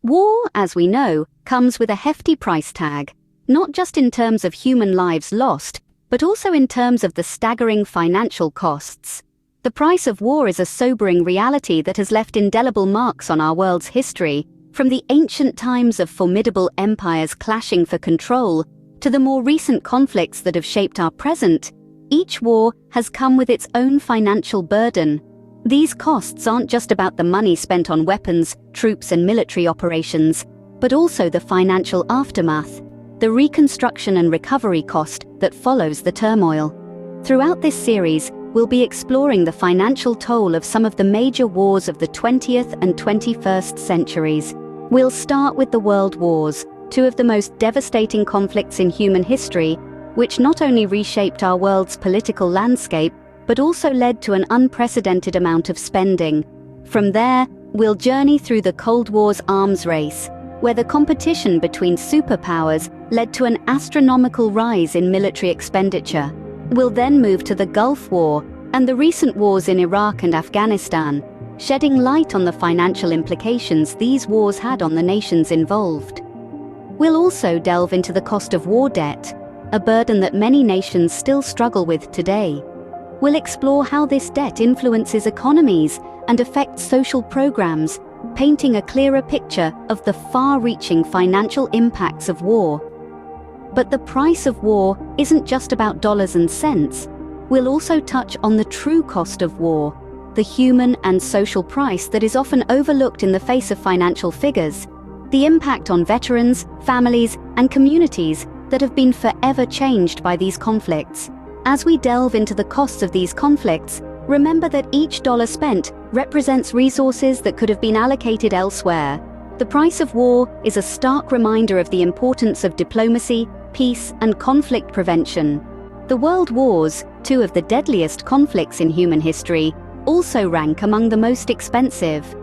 War, as we know, comes with a hefty price tag, not just in terms of human lives lost, but also in terms of the staggering financial costs. The price of war is a sobering reality that has left indelible marks on our world's history, from the ancient times of formidable empires clashing for control to the more recent conflicts that have shaped our present. Each war has come with its own financial burden. These costs aren't just about the money spent on weapons, troops, and military operations, but also the financial aftermath, the reconstruction and recovery cost that follows the turmoil. Throughout this series, we'll be exploring the financial toll of some of the major wars of the 20th and 21st centuries. We'll start with the World Wars, two of the most devastating conflicts in human history, which not only reshaped our world's political landscape, but also led to an unprecedented amount of spending. From there, we'll journey through the Cold War's arms race, where the competition between superpowers led to an astronomical rise in military expenditure. We'll then move to the Gulf War and the recent wars in Iraq and Afghanistan, shedding light on the financial implications these wars had on the nations involved. We'll also delve into the cost of war debt, a burden that many nations still struggle with today. We'll explore how this debt influences economies and affects social programs, painting a clearer picture of the far-reaching financial impacts of war. But the price of war isn't just about dollars and cents. We'll also touch on the true cost of war, the human and social price that is often overlooked in the face of financial figures, the impact on veterans, families, and communities that have been forever changed by these conflicts. As we delve into the costs of these conflicts, remember that each dollar spent represents resources that could have been allocated elsewhere. The price of war is a stark reminder of the importance of diplomacy, peace, and conflict prevention. The World Wars, two of the deadliest conflicts in human history, also rank among the most expensive.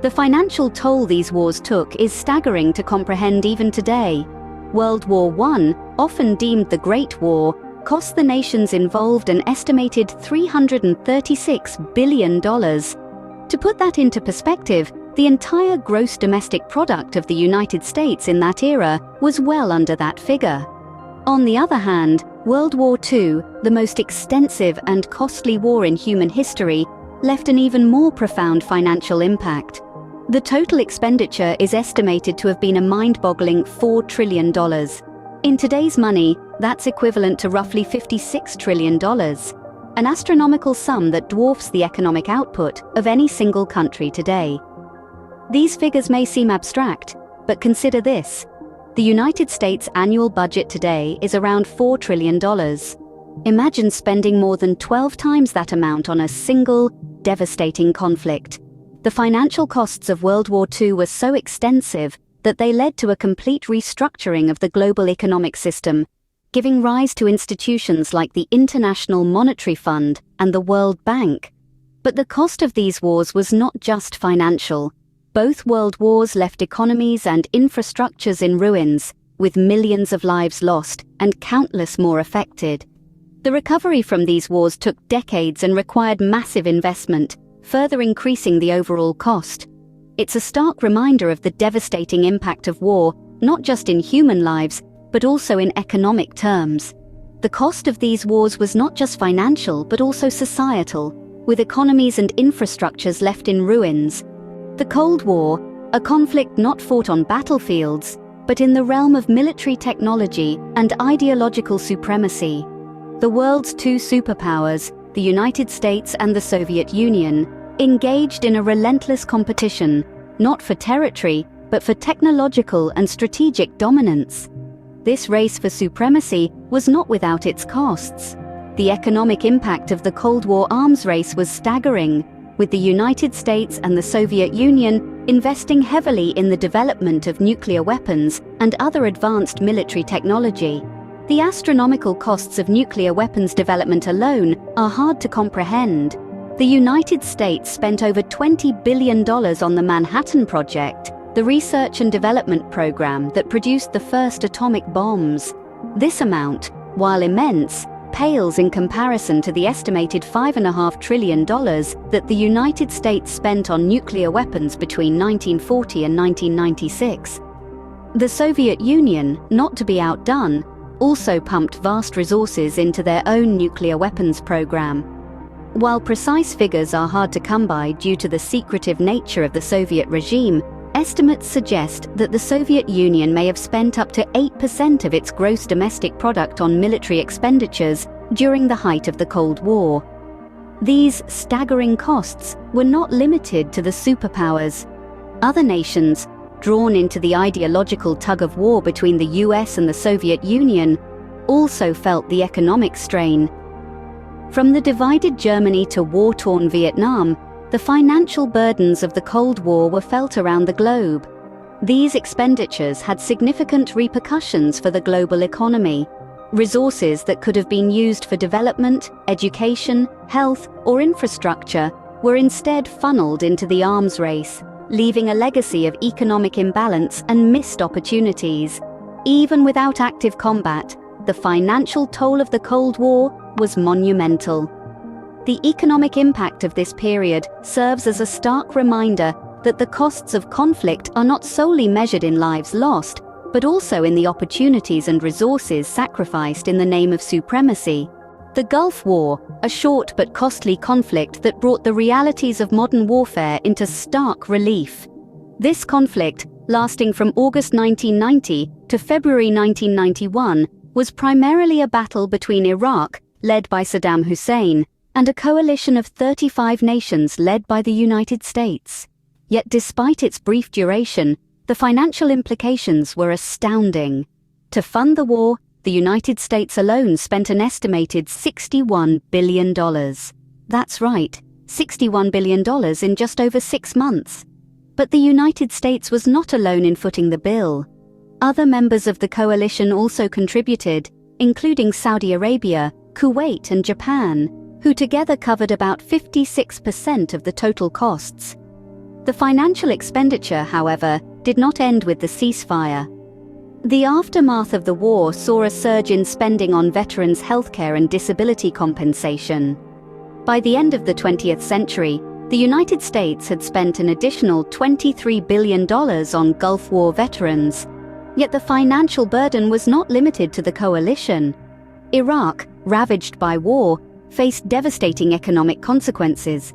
The financial toll these wars took is staggering to comprehend even today. World War I, often deemed the Great War, cost the nations involved an estimated $336 billion. To put that into perspective, the entire gross domestic product of the United States in that era was well under that figure. On the other hand, World War II, the most extensive and costly war in human history, left an even more profound financial impact. The total expenditure is estimated to have been a mind-boggling $4 trillion. In today's money, that's equivalent to roughly $56 trillion, an astronomical sum that dwarfs the economic output of any single country today. These figures may seem abstract, but consider this. The United States' annual budget today is around $4 trillion. Imagine spending more than 12 times that amount on a single, devastating conflict. The financial costs of World War II were so extensive that they led to a complete restructuring of the global economic system, giving rise to institutions like the International Monetary Fund and the World Bank. But the cost of these wars was not just financial. Both world wars left economies and infrastructures in ruins, with millions of lives lost and countless more affected. The recovery from these wars took decades and required massive investment, further increasing the overall cost. It's a stark reminder of the devastating impact of war, not just in human lives, but also in economic terms. The cost of these wars was not just financial, but also societal, with economies and infrastructures left in ruins. The Cold War, a conflict not fought on battlefields, but in the realm of military technology and ideological supremacy. The world's two superpowers, the United States and the Soviet Union, engaged in a relentless competition, not for territory, but for technological and strategic dominance. This race for supremacy was not without its costs. The economic impact of the Cold War arms race was staggering, with the United States and the Soviet Union investing heavily in the development of nuclear weapons and other advanced military technology. The astronomical costs of nuclear weapons development alone are hard to comprehend. The United States spent over $20 billion on the Manhattan Project, the research and development program that produced the first atomic bombs. This amount, while immense, pales in comparison to the estimated $5.5 trillion that the United States spent on nuclear weapons between 1940 and 1996. The Soviet Union, not to be outdone, also pumped vast resources into their own nuclear weapons program. While precise figures are hard to come by due to the secretive nature of the Soviet regime, estimates suggest that the Soviet Union may have spent up to 8% of its gross domestic product on military expenditures during the height of the Cold War. These staggering costs were not limited to the superpowers. Other nations, drawn into the ideological tug-of-war between the US and the Soviet Union, also felt the economic strain. From the divided Germany to war-torn Vietnam, the financial burdens of the Cold War were felt around the globe. These expenditures had significant repercussions for the global economy. Resources that could have been used for development, education, health, or infrastructure were instead funneled into the arms race, leaving a legacy of economic imbalance and missed opportunities. Even without active combat, the financial toll of the Cold War was monumental. The economic impact of this period serves as a stark reminder that the costs of conflict are not solely measured in lives lost, but also in the opportunities and resources sacrificed in the name of supremacy. The Gulf War, a short but costly conflict that brought the realities of modern warfare into stark relief. This conflict, lasting from August 1990 to February 1991, was primarily a battle between Iraq, led by Saddam Hussein, and a coalition of 35 nations led by the United States. Yet despite its brief duration, the financial implications were astounding. To fund the war, the United States alone spent an estimated $61 billion. That's right, $61 billion in just over 6 months. But the United States was not alone in footing the bill. Other members of the coalition also contributed, including Saudi Arabia, Kuwait, and Japan, who together covered about 56% of the total costs. The financial expenditure, however, did not end with the ceasefire. The aftermath of the war saw a surge in spending on veterans' healthcare and disability compensation. By the end of the 20th century, the United States had spent an additional $23 billion on Gulf War veterans. Yet the financial burden was not limited to the coalition. Iraq, ravaged by war, faced devastating economic consequences.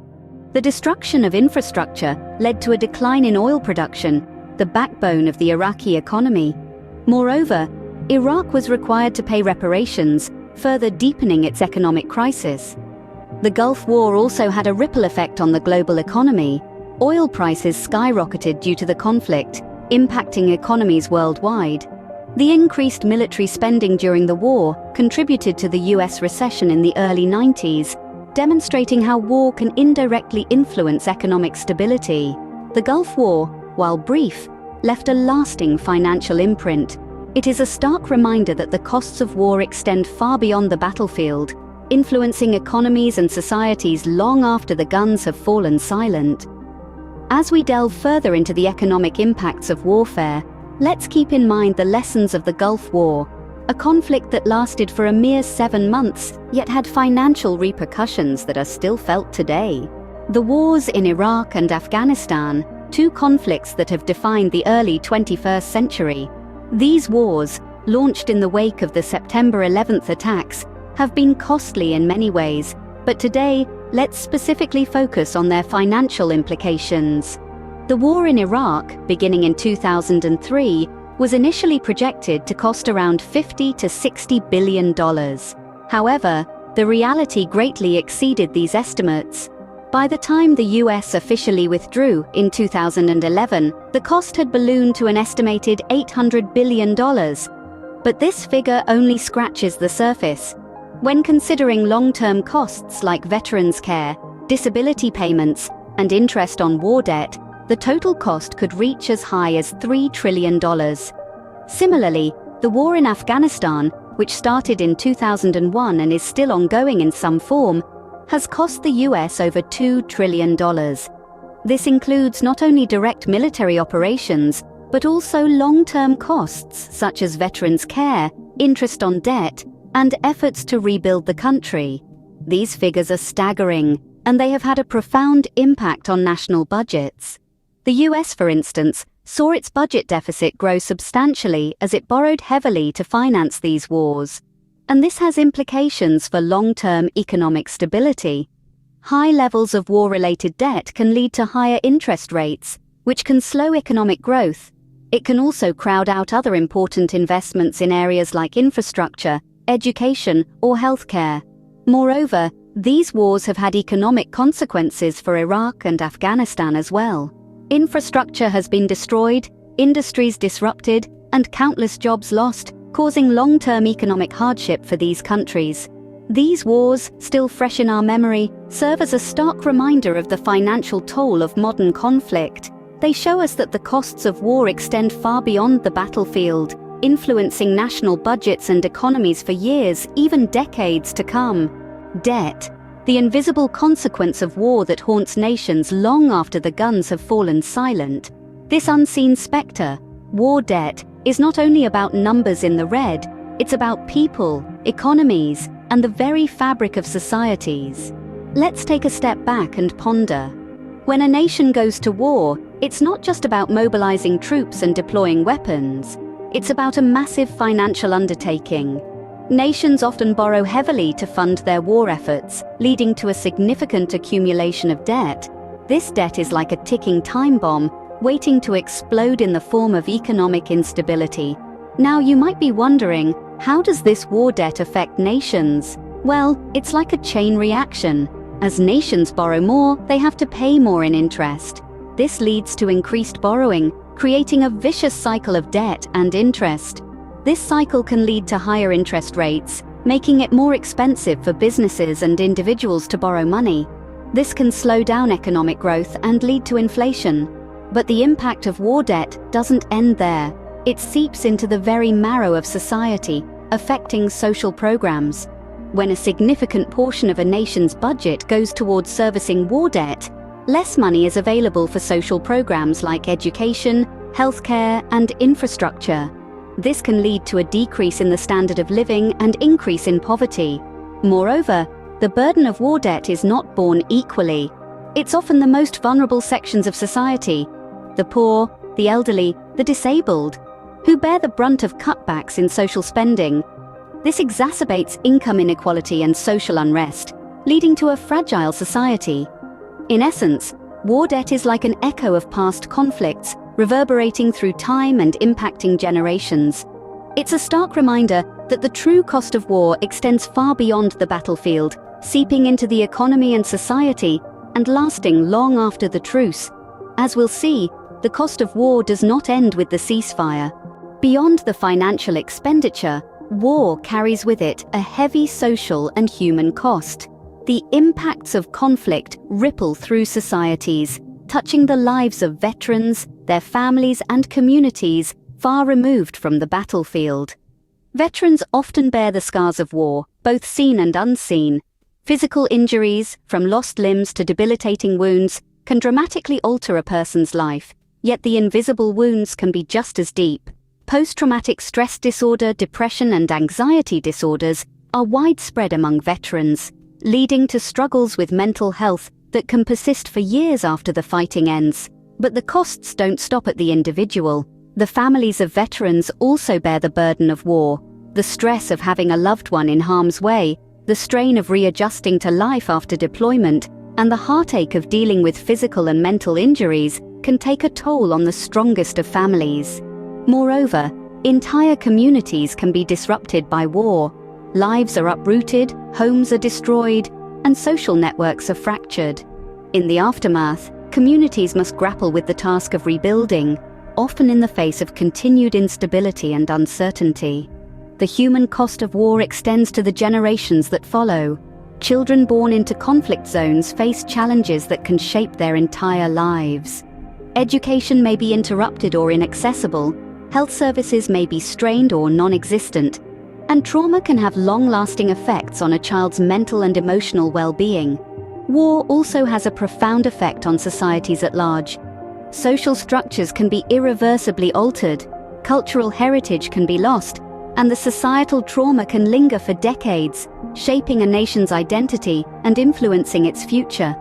The destruction of infrastructure led to a decline in oil production, the backbone of the Iraqi economy. Moreover, Iraq was required to pay reparations, further deepening its economic crisis. The Gulf War also had a ripple effect on the global economy. Oil prices skyrocketed due to the conflict, impacting economies worldwide. The increased military spending during the war contributed to the US recession in the early 90s, demonstrating how war can indirectly influence economic stability. The Gulf War, while brief, left a lasting financial imprint. It is a stark reminder that the costs of war extend far beyond the battlefield, influencing economies and societies long after the guns have fallen silent. As we delve further into the economic impacts of warfare, let's keep in mind the lessons of the Gulf War, a conflict that lasted for a mere 7 months, yet had financial repercussions that are still felt today. The wars in Iraq and Afghanistan, 2 conflicts that have defined the early 21st century. These wars, launched in the wake of the September 11th attacks, have been costly in many ways, but today, let's specifically focus on their financial implications. The war in Iraq, beginning in 2003, was initially projected to cost around $50 to $60 billion. However, the reality greatly exceeded these estimates. By the time the US officially withdrew in 2011, the cost had ballooned to an estimated $800 billion. But this figure only scratches the surface. When considering long-term costs like veterans' care, disability payments, and interest on war debt, the total cost could reach as high as $3 trillion. Similarly, the war in Afghanistan, which started in 2001 and is still ongoing in some form, has cost the US over $2 trillion. This includes not only direct military operations, but also long-term costs such as veterans' care, interest on debt, and efforts to rebuild the country. These figures are staggering, and they have had a profound impact on national budgets. The US, for instance, saw its budget deficit grow substantially as it borrowed heavily to finance these wars. And this has implications for long-term economic stability. High levels of war-related debt can lead to higher interest rates, which can slow economic growth. It can also crowd out other important investments in areas like infrastructure, education, or healthcare. Moreover, these wars have had economic consequences for Iraq and Afghanistan as well. Infrastructure has been destroyed, industries disrupted, and countless jobs lost, causing long-term economic hardship for these countries. These wars, still fresh in our memory, serve as a stark reminder of the financial toll of modern conflict. They show us that the costs of war extend far beyond the battlefield, influencing national budgets and economies for years, even decades to come. Debt, the invisible consequence of war that haunts nations long after the guns have fallen silent. This unseen spectre, war debt, is not only about numbers in the red, it's about people, economies, and the very fabric of societies. Let's take a step back and ponder. When a nation goes to war, it's not just about mobilizing troops and deploying weapons. It's about a massive financial undertaking. Nations often borrow heavily to fund their war efforts, leading to a significant accumulation of debt. This debt is like a ticking time bomb, waiting to explode in the form of economic instability. Now you might be wondering, how does this war debt affect nations? Well, it's like a chain reaction. As nations borrow more, they have to pay more in interest. This leads to increased borrowing, creating a vicious cycle of debt and interest. This cycle can lead to higher interest rates, making it more expensive for businesses and individuals to borrow money. This can slow down economic growth and lead to inflation. But the impact of war debt doesn't end there. It seeps into the very marrow of society, affecting social programs. When a significant portion of a nation's budget goes towards servicing war debt, less money is available for social programs like education, healthcare, and infrastructure. This can lead to a decrease in the standard of living and increase in poverty. Moreover, the burden of war debt is not borne equally. It's often the most vulnerable sections of society, the poor, the elderly, the disabled, who bear the brunt of cutbacks in social spending. This exacerbates income inequality and social unrest, leading to a fragile society. In essence, war debt is like an echo of past conflicts, reverberating through time and impacting generations. It's a stark reminder that the true cost of war extends far beyond the battlefield, seeping into the economy and society, and lasting long after the truce. As we'll see, the cost of war does not end with the ceasefire. Beyond the financial expenditure, war carries with it a heavy social and human cost. The impacts of conflict ripple through societies, touching the lives of veterans, their families, and communities far removed from the battlefield. Veterans often bear the scars of war, both seen and unseen. Physical injuries, from lost limbs to debilitating wounds, can dramatically alter a person's life, yet the invisible wounds can be just as deep. Post-traumatic stress disorder, depression, and anxiety disorders are widespread among veterans, leading to struggles with mental health that can persist for years after the fighting ends. But the costs don't stop at the individual. The families of veterans also bear the burden of war, the stress of having a loved one in harm's way, the strain of readjusting to life after deployment, and the heartache of dealing with physical and mental injuries can take a toll on the strongest of families. Moreover, entire communities can be disrupted by war. Lives are uprooted, homes are destroyed, and social networks are fractured. In the aftermath, communities must grapple with the task of rebuilding, often in the face of continued instability and uncertainty. The human cost of war extends to the generations that follow. Children born into conflict zones face challenges that can shape their entire lives. Education may be interrupted or inaccessible, health services may be strained or non-existent, and trauma can have long-lasting effects on a child's mental and emotional well-being. War also has a profound effect on societies at large. Social structures can be irreversibly altered, cultural heritage can be lost, and the societal trauma can linger for decades, shaping a nation's identity and influencing its future.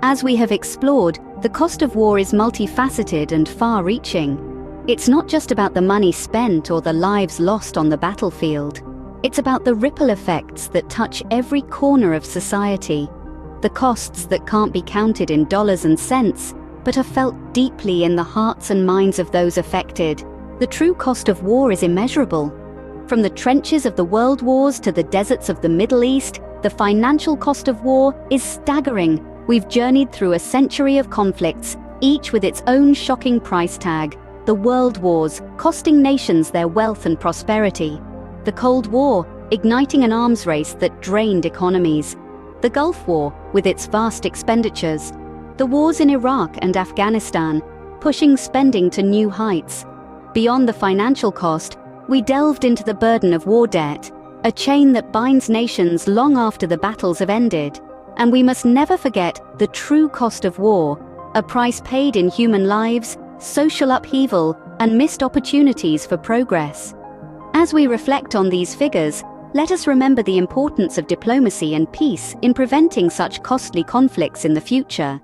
As we have explored, the cost of war is multifaceted and far-reaching. It's not just about the money spent or the lives lost on the battlefield. It's about the ripple effects that touch every corner of society, the costs that can't be counted in dollars and cents, but are felt deeply in the hearts and minds of those affected. The true cost of war is immeasurable. From the trenches of the world wars to the deserts of the Middle East, the financial cost of war is staggering. We've journeyed through a century of conflicts, each with its own shocking price tag. The world wars, costing nations their wealth and prosperity. The Cold War, igniting an arms race that drained economies. The Gulf War, with its vast expenditures. The wars in Iraq and Afghanistan, pushing spending to new heights. Beyond the financial cost, we delved into the burden of war debt, a chain that binds nations long after the battles have ended. And we must never forget the true cost of war, a price paid in human lives, social upheaval, and missed opportunities for progress. As we reflect on these figures, let us remember the importance of diplomacy and peace in preventing such costly conflicts in the future.